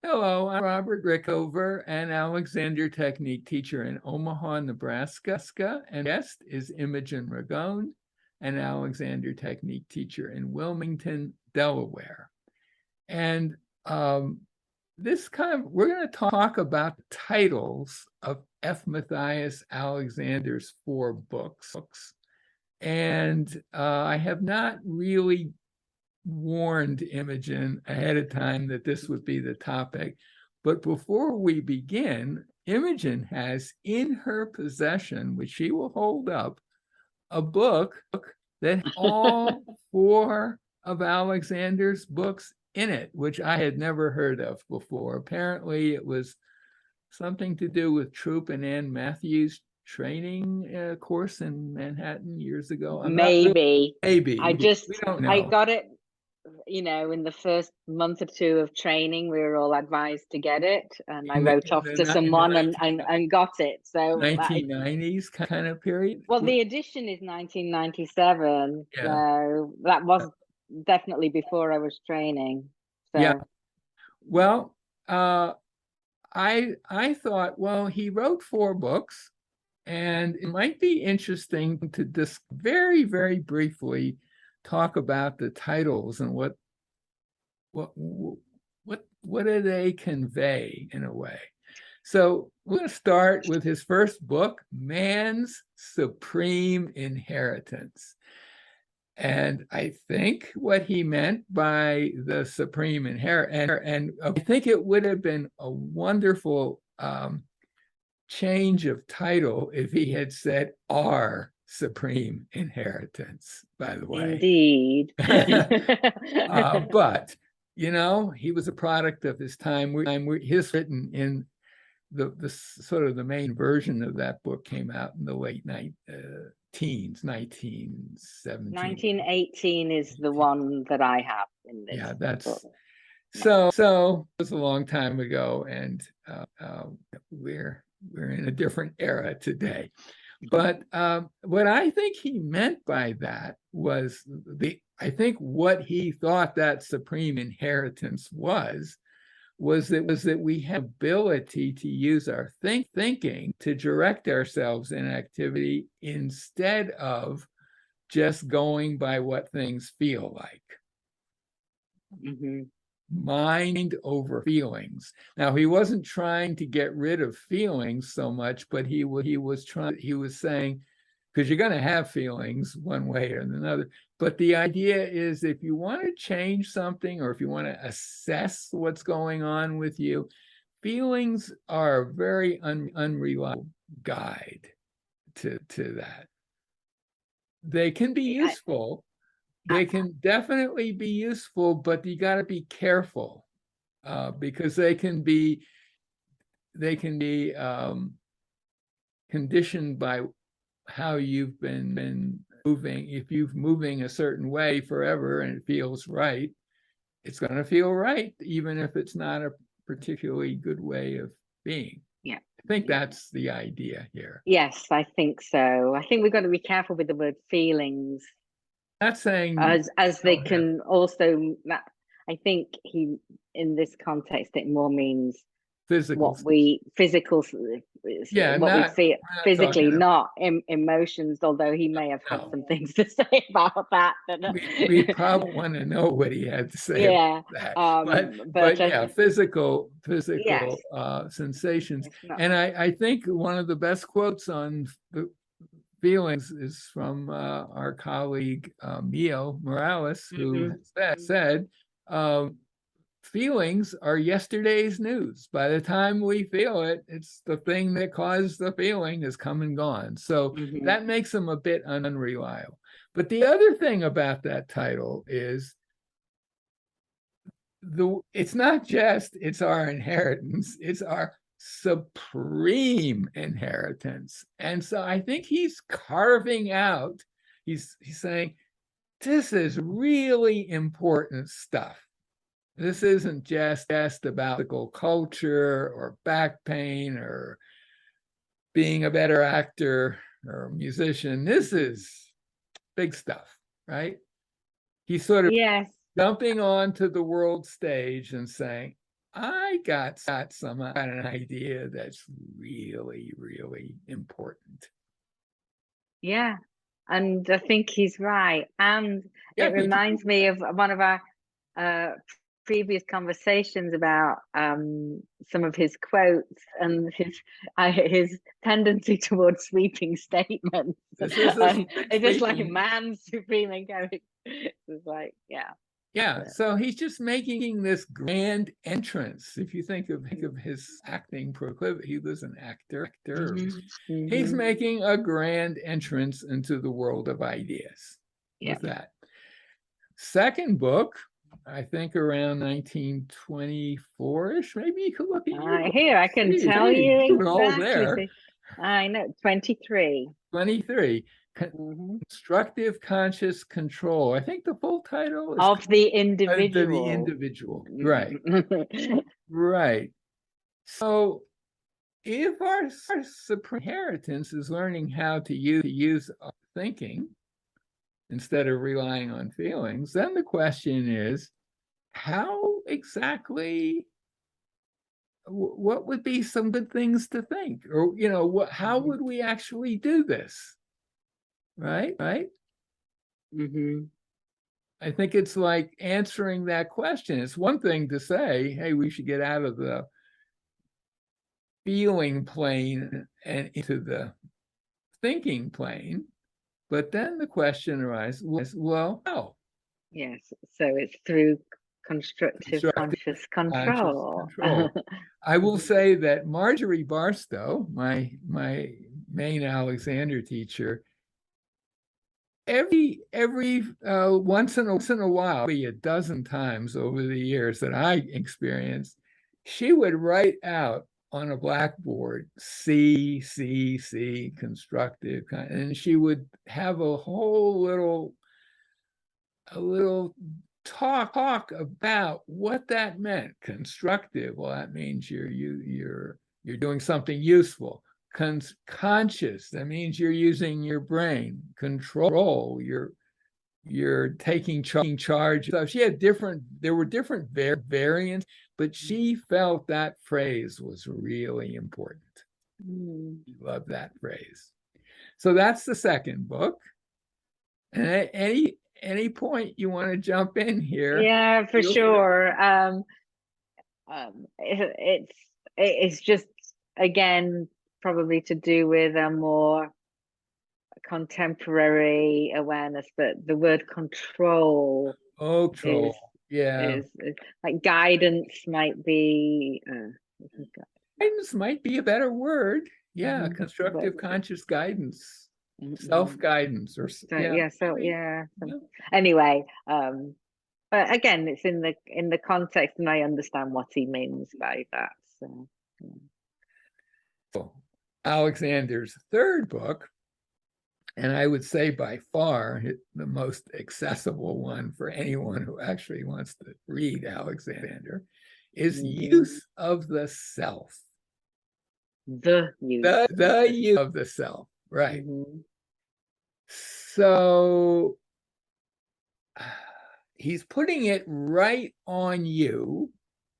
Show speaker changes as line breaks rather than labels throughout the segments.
Hello, I'm Robert Rickover, an Alexander Technique teacher in Omaha, Nebraska, and guest is Imogen Ragone, an Alexander Technique teacher in Wilmington, Delaware. And we're going to talk about the titles of F. Matthias Alexander's 4 books. And I have not really warned Imogen ahead of time that this would be the topic. But before we begin, Imogen has in her possession, which she will hold up, a book that all 4 of Alexander's books in it, which I had never heard of before. Apparently, it was something to do with Troop and Ann Matthews training course in Manhattan years ago.
Maybe.
Maybe. We don't know.
I got it, in the first month or 2 of training. We were all advised to get it, and I wrote off to someone and got it. So
1990s kind of period.
Well, the edition is 1997,
Yeah.
so that was definitely before I was training. So.
Yeah. Well, I thought, well, he wrote 4 books, and it might be interesting to just very, very briefly talk about the titles and what do they convey in a way. So we're going to start with his first book, Man's Supreme Inheritance. And I think what he meant by the supreme inheritance, and I think it would have been a wonderful change of title if he had said our supreme inheritance, by the way.
Indeed.
But, he was a product of his time. His written in the sort of the main version of that book came out in the late teens, 1917.
1918 is the one that I have in this.
Yeah, that's so it was a long time ago, and we're in a different era today. But what I think he meant by that was I think what he thought that supreme inheritance was that we have ability to use our thinking to direct ourselves in activity instead of just going by what things feel like.
Mm-hmm.
Mind over feelings. Now, he wasn't trying to get rid of feelings so much, but he was saying, because you're going to have feelings one way or another. But the idea is, if you want to change something, or if you want to assess what's going on with you, feelings are a very unreliable guide to that. They can be useful. They can definitely be useful, but you got to be careful because they can be conditioned by how you've been moving. If you've moving a certain way forever and it feels right, it's going to feel right, even if it's not a particularly good way of being.
Yeah,
I think that's the idea here.
Yes, I think so. I think we've got to be careful with the word feelings.
Not saying
as they can also. I think in this context it more means
physical.
What we feel physically, not emotions. Although he may have had some things to say about that.
We probably want to know what he had to say about that. But yeah, physical yes. Sensations. And I think one of the best quotes on the feelings is from our colleague Mio Morales, who said, feelings are yesterday's news. By the time we feel it, it's the thing that caused the feeling has come and gone. So that makes them a bit unreliable. But the other thing about that title is it's not just it's our inheritance, it's our supreme inheritance. And so I think he's carving out, he's saying, this is really important stuff. This isn't just about physical culture or back pain or being a better actor or musician. This is big stuff, right? He's sort of jumping onto the world stage and saying, I got an idea that's really, really important.
Yeah. And I think he's right. And
Yeah,
it reminds me of one of our uh, previous conversations about some of his quotes and his tendency towards sweeping statements.
this is
And it's just like
sweeping.
man supreme and it's like, yeah.
Yeah, so he's just making this grand entrance. If you think of his acting proclivity, he was an actor. He's making a grand entrance into the world of ideas with that. Second book, I think around 1924-ish, maybe you could look at your
Here, I can tell you exactly. I know, 23.
23. Constructive conscious control. I think the full title is
of the individual.
The individual. Right. Right. So if our supreme inheritance is learning how to use our thinking instead of relying on feelings, then the question is, how exactly, what would be some good things to think? Or, how would we actually do this? Right? I think it's like answering that question. It's one thing to say, hey, we should get out of the feeling plane and into the thinking plane. But then the question arises, well, how?
Yes, so it's through constructive conscious control.
I will say that Marjorie Barstow, my main Alexander teacher, every once in a while, maybe a dozen times over the years that I experienced, she would write out on a blackboard C, constructive, and she would have a whole little talk about what that meant. Constructive, well, that means you're doing something useful. Conscious, that means you're using your brain. Control, you're taking charge. So she had there were different variants, but she felt that phrase was really important. She loved that phrase. So that's the second book. And any point you want to jump in here?
Yeah, for sure. It's just, again, probably to do with a more contemporary awareness that the word control
control
is like guidance might be
guidance might be a better word. Constructive conscious guidance, self-guidance, or
anyway, but again, it's in the context, and I understand what he means by that.
So Alexander's third book, and I would say by far the most accessible one for anyone who actually wants to read Alexander, is Use of the Self. The use of the self, right? So he's putting it right on you,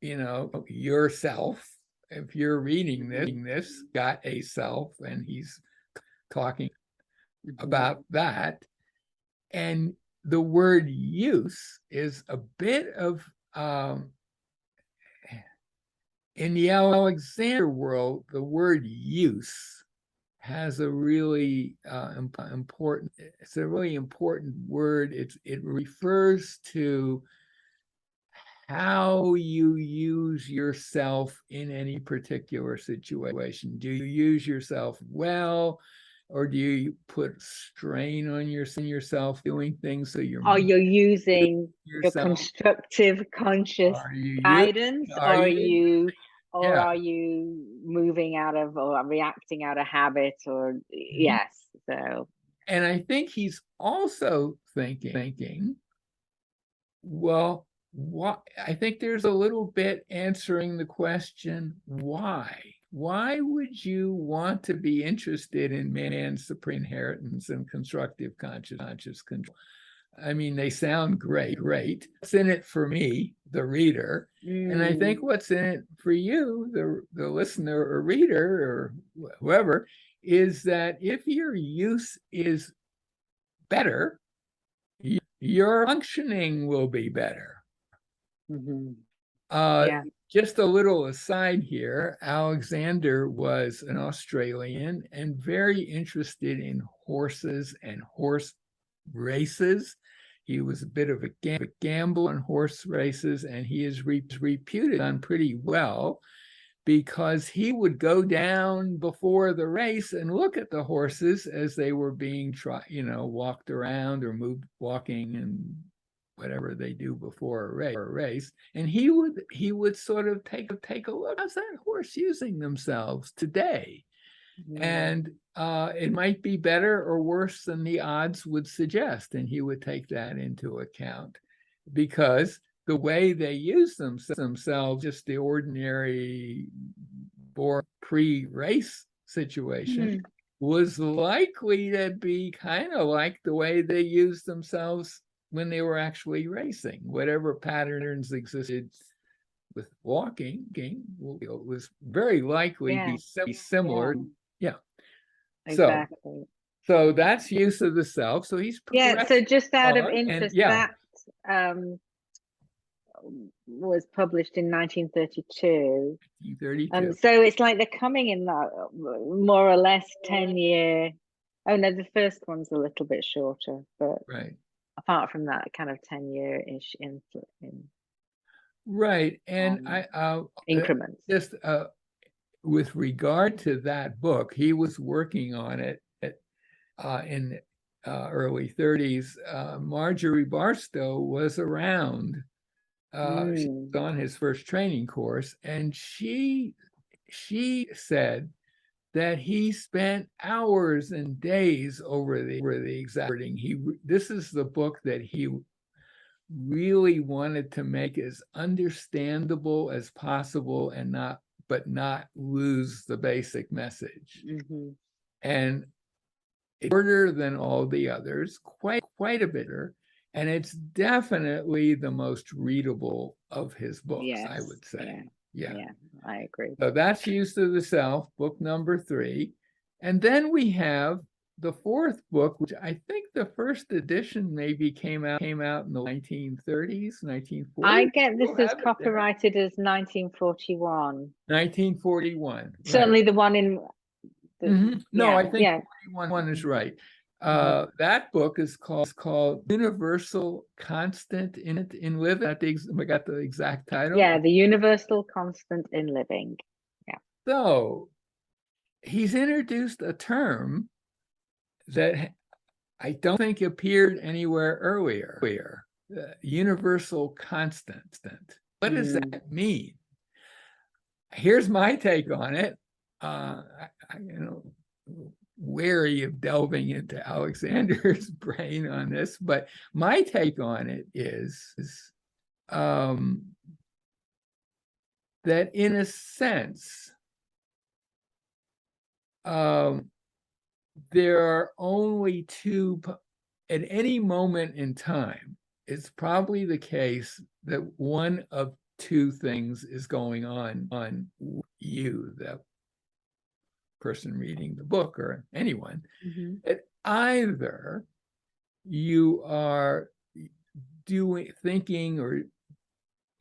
yourself. If you're reading this, got a self, and he's talking about that. And the word use is a bit of, in the Alexander world, the word use has a really important, it's a really important word. It refers to how you use yourself in any particular situation. Do you use yourself well, or do you put strain on yourself doing things so you're
using the constructive conscious guidance, or are you moving out of or reacting out of habit, or yes. So,
and I think he's also thinking, well, what, I think there's a little bit answering the question, why? Why would you want to be interested in man's supreme inheritance and constructive conscious control? I mean, they sound great. What's in it for me, the reader? And I think what's in it for you, the listener or reader or whoever, is that if your use is better, your functioning will be better.
Yeah.
Just a little aside here, Alexander was an Australian and very interested in horses and horse races. He was a bit of a gambler on horse races, and he is reputed on pretty well because he would go down before the race and look at the horses as they were being walked around or walking and whatever they do before a race. And he would sort of take a look. How's that horse using themselves today? And it might be better or worse than the odds would suggest. And he would take that into account because the way they use themselves, just the ordinary pre-race situation, was likely to be kind of like the way they used themselves when they were actually racing. Whatever patterns existed with walking was very likely be similar. Yeah.
Exactly.
So that's use of the self. So he's
so just out of interest, that was published in 1932. So it's like they're coming in that more or less 10-year. Oh no, the first one's a little bit shorter, but apart from that, kind of 10-year-ish in
right. And
increments.
Just with regard to that book, he was working on it in early 30s. Marjorie Barstow was around. She was on his first training course, and she said that he spent hours and days over the exact wording. This is the book that he really wanted to make as understandable as possible and not lose the basic message. And it's shorter than all the others, quite a bit, and it's definitely the most readable of his books, I would say. Yeah,
I agree.
So that's Use of the Self, book number 3. And then we have the fourth book, which I think the first edition maybe came out in the 1930s, 1940s.
I get this is copyrighted as 1941.
1941.
Certainly the one in...
No, I think 41 is right. That book is called Universal Constant in Living. I got the exact title.
Yeah, The Universal Constant in Living. Yeah.
So he's introduced a term that I don't think appeared anywhere earlier. Universal constant. What does that mean? Here's my take on it. Wary of delving into Alexander's brain on this, but my take on it is that in a sense, there are only two, at any moment in time, it's probably the case that one of two things is going on you, the person reading the book or anyone. That either you are thinking or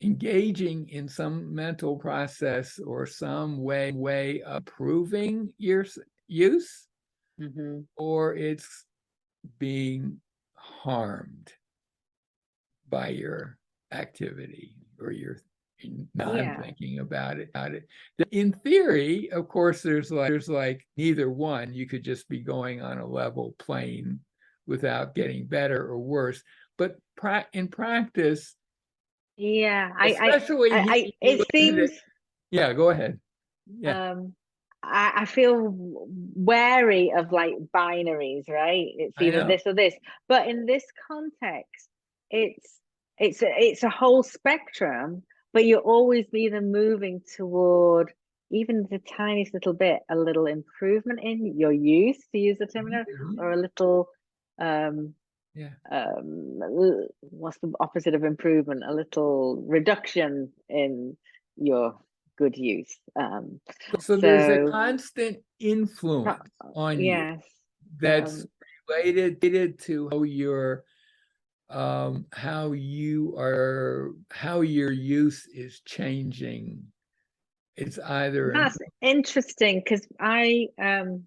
engaging in some mental process or some way of proving your use, or it's being harmed by your activity or your non-thinking about it. In theory, of course, there's like neither one. You could just be going on a level plane without getting better or worse. But in practice,
it seems.
Yeah, go ahead. Yeah.
I feel wary of like binaries, right? It's either this or this. But in this context, it's a whole spectrum. But you're always either moving toward even the tiniest little bit, a little improvement in your use, to use the term, or a little what's the opposite of improvement? A little reduction in your good use.
So there's a constant influence on you
yes,
that's related to how your use is changing. It's either
that's interesting because and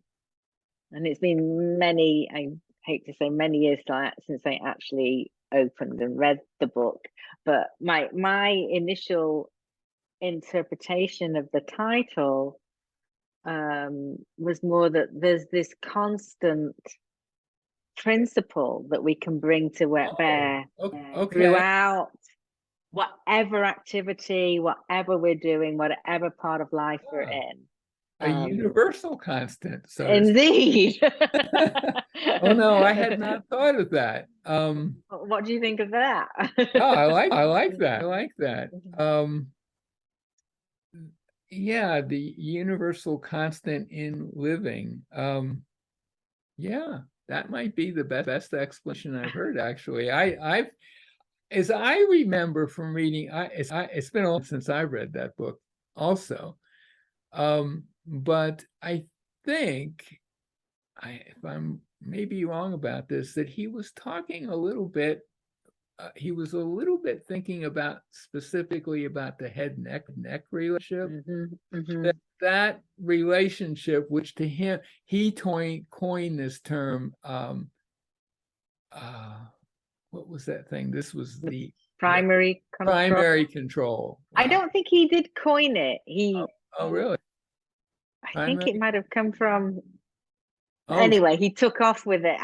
it's been many, I hate to say many years since I actually opened and read the book, but my initial interpretation of the title was more that there's this constant principle that we can bring to bear throughout whatever activity, whatever we're doing, whatever part of life we're in.
A universal constant. So
indeed.
Oh no, I had not thought of that.
What do you think of that?
Oh, I like that. I like that. Yeah, the universal constant in living. Yeah, that might be the best explanation I've heard, actually. As I remember from reading, it's been a while since I read that book also. But I think, if I'm maybe wrong about this, that he was talking a little bit, he was a little bit thinking about specifically about the head-neck relationship. That relationship, which to him, he coined this term, what was that thing? This was the
primary
control.
Wow. I don't think he did coin it.
Oh really?
I think it might have come from. Anyway, he took off with it.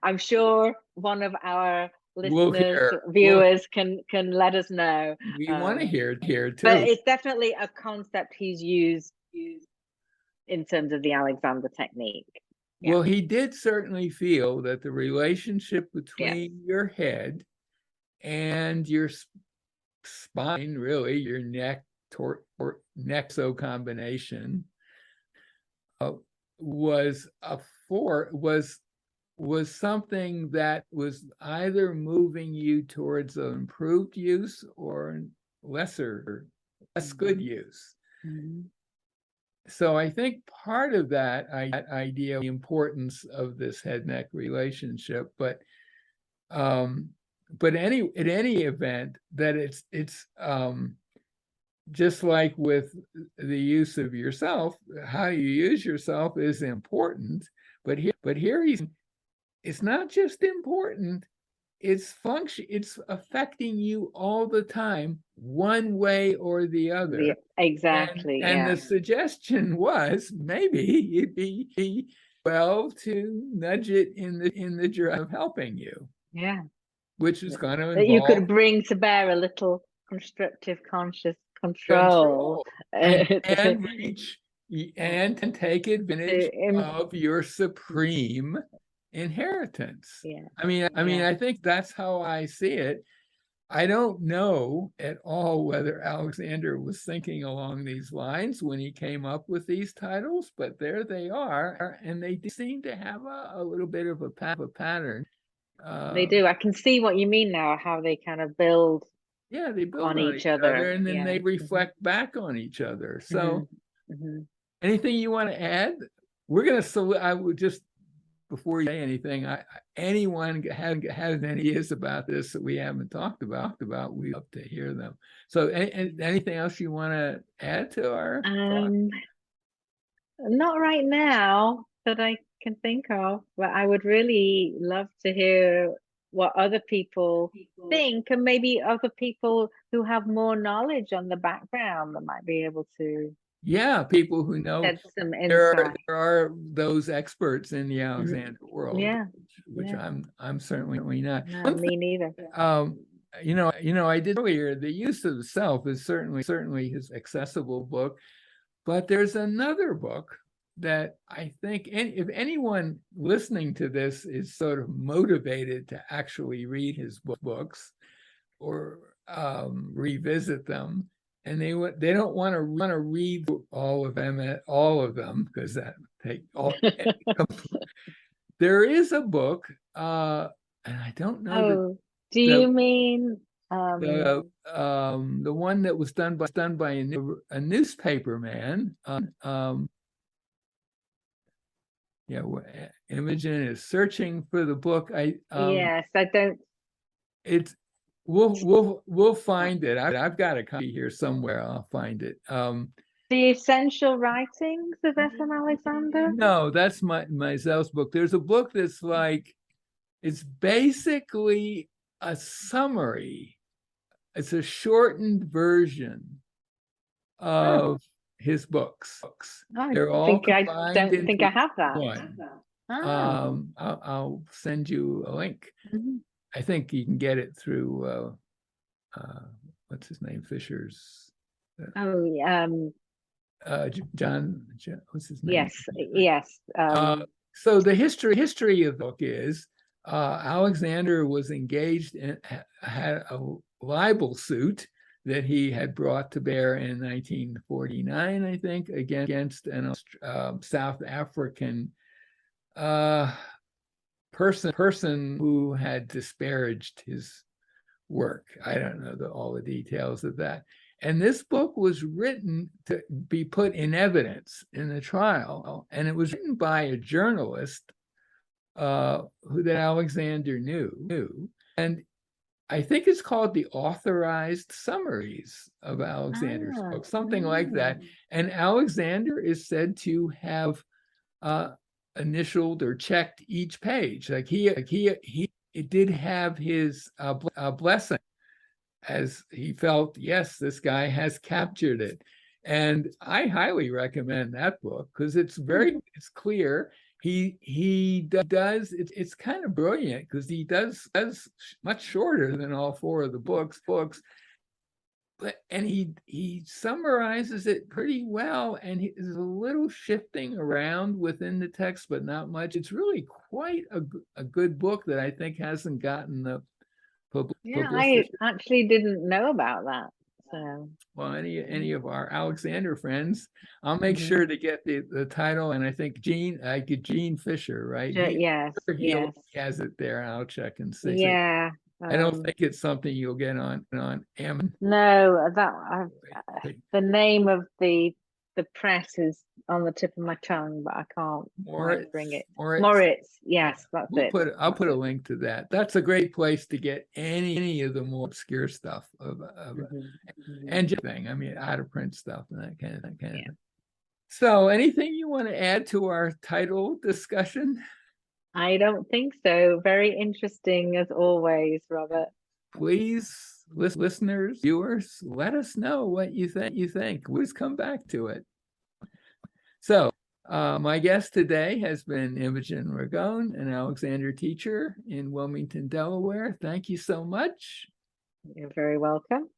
I'm sure one of our listeners, viewers can let us know.
We want to hear too.
But it's definitely a concept he's used in terms of the Alexander technique.
Yeah. Well, he did certainly feel that the relationship between your head and your spine, really your neck or nexo combination, was something that was either moving you towards an improved use or less good use. So I think part of that idea, the importance of this head-neck relationship, but at any event, that it's just like with the use of yourself, how you use yourself is important. But here it's not just important, it's affecting you all the time, one way or the other.
Exactly.
And the suggestion was maybe it'd be well to nudge it in the direction of helping you.
Yeah.
Which is going to involve
that you could bring to bear a little constructive conscious control.
And reach and take advantage of your supreme inheritance.
Yeah.
I mean, I think that's how I see it. I don't know at all whether Alexander was thinking along these lines when he came up with these titles, but there they are, and they seem to have a little bit of a pattern.
They do. I can see what you mean now, how they kind of build.
Yeah, they build on each other, and then they reflect back on each other. So, anything you want to add? We're going to. I would just, before you say anything, anyone has any ideas about this that we haven't talked about, we'd love to hear them. So, anything else you want to add to our talk?
Not right now that I can think of, but I would really love to hear what other people think, and maybe other people who have more knowledge on the background that might be able to.
Yeah, people who know.
Some
there are those experts in the Alexander world.
Yeah,
which I'm certainly not.
No, me neither.
I did earlier. The Use of the Self is certainly his accessible book, but there's another book that I think, if anyone listening to this is sort of motivated to actually read his books or revisit them, and they don't want to read all of them because that take all. There is a book and I don't know
Oh, do
the
you mean
the one that was done by a newspaper man. Yeah, Imogen is searching for the book.
yes, I don't.
It's we'll find it. I've got a copy here somewhere. I'll find it.
The Essential Writings of F.M. Alexander?
No, that's my Zell's book. There's a book that's like, it's basically a summary. It's a shortened version of his books. They're all combined
I don't think I have that.
one.
Ah.
I'll send you a link.
Mm-hmm.
I think you can get it through what's his name, Fisher's. John, what's his name?
Yes.
So the history of the book is Alexander was engaged and had a libel suit that he had brought to bear in 1949, I think, against an South African person who had disparaged his work. I don't know all the details of that. And this book was written to be put in evidence in the trial, and it was written by a journalist who that Alexander knew. And I think it's called the Authorized Summaries of Alexander's book, something like that. And Alexander is said to have initialed or checked each page. Like he did have his blessing, as he felt, yes, this guy has captured it. And I highly recommend that book because it's clear. He does, it's kind of brilliant because he does much shorter than all four of the books, and he summarizes it pretty well, and there's a little shifting around within the text, but not much. It's really quite a good book that I think hasn't gotten the
I actually didn't know about that. So,
well, any of our Alexander friends, I'll make sure to get the title. And I think Gene Fisher, right?
Yes.
He has it there. I'll check and see.
Yeah.
I don't think it's something you'll get on Amazon.
No, the name of the press is on the tip of my tongue, but I can't bring it. Moritz, yes, that's it.
I'll put a link to that. That's a great place to get any of the more obscure stuff and just thing. I mean, out of print stuff and that kind of thing. So, anything you want to add to our title discussion?
I don't think so. Very interesting as always, Robert.
Please, listeners, viewers, let us know what you think. We'll just come back to it. So, my guest today has been Imogen Ragone, an Alexander teacher in Wilmington, Delaware. Thank you so much.
You're very welcome.